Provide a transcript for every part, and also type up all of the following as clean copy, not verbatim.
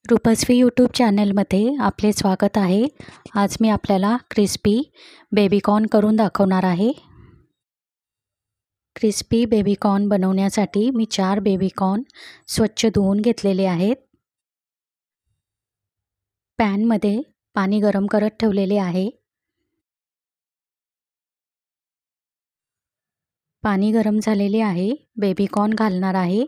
Rupashree YouTube चॅनलमध्ये आपले स्वागत आहे. आज मी आपल्याला क्रिस्पी बेबीकॉर्न करून दाखवणार आहे. क्रिस्पी बेबीकॉर्न बनवण्यासाठी मी 4 बेबीकॉर्न स्वच्छ धुवून घेतलेले आहेत. पॅनमध्ये पाणी गरम करत ठेवलेले आहे. पाणी गरम झालेले आहे. बेबीकॉर्न घालणार आहे.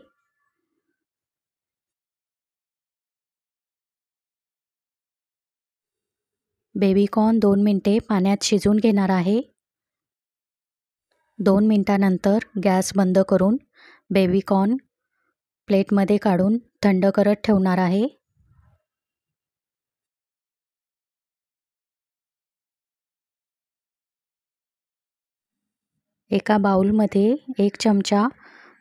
बेबीकॉर्न 2 मिनिटे पाण्यात शिजवून घेणार आहे. 2 मिनिटानंतर गॅस बंद करून बेबीकॉर्न प्लेटमध्ये काढून थंड करत ठेवणार आहे. एका बाउलमध्ये 1 चमचा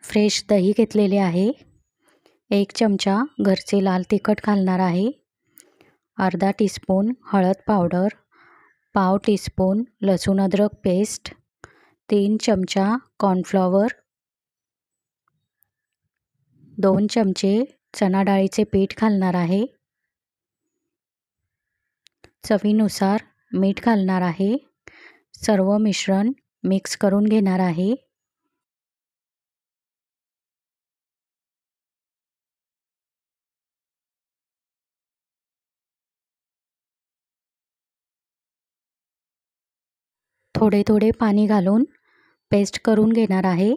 फ्रेश दही घेतलेले आहे. 1 चमचा घरचे लाल तिखट घालणार आहे. अर्धा टीस्पून हळद पावडर, पाव टीस्पून लसूण अद्रक पेस्ट, 3 चमचा कॉर्नफ्लॉवर, 2 चमचे चणा डाळीचे पीठ घालणार आहे. चवीनुसार मीठ घालणार आहे. सर्व मिश्रण मिक्स करून घेणार आहे. थोडे थोडे पाणी घालून पेस्ट करून घेणार आहे.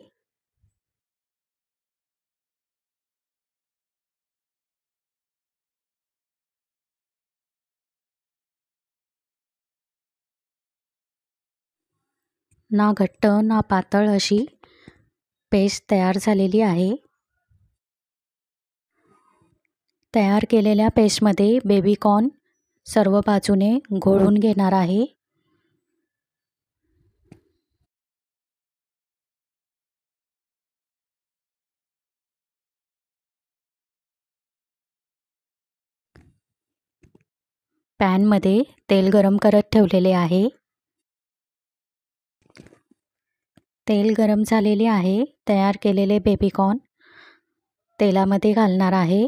ना घट्ट ना पातळ अशी पेस्ट तयार झालेली आहे. तयार केलेल्या पेस्टमध्ये बेबीकॉर्न सर्व बाजूने घोळून घेणार आहे. पॅनमध्ये तेल गरम करत ठेवलेले आहे. तेल गरम झालेले आहे. तयार केलेले बेबीकॉर्न तेलामध्ये घालणार आहे.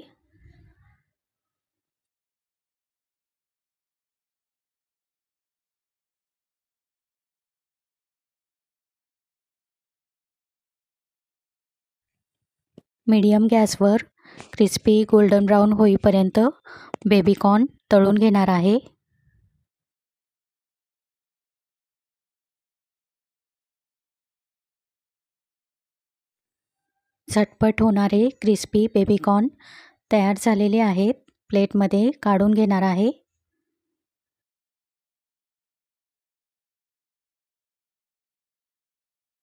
मीडियम गॅसवर क्रिस्पी गोल्डन ब्राऊन होईपर्यंत बेबीकॉर्न तळून घेणार आहे. झटपट होणारे क्रिस्पी बेबीकॉर्न तयार झालेले आहेत. प्लेटमध्ये काढून घेणार आहे.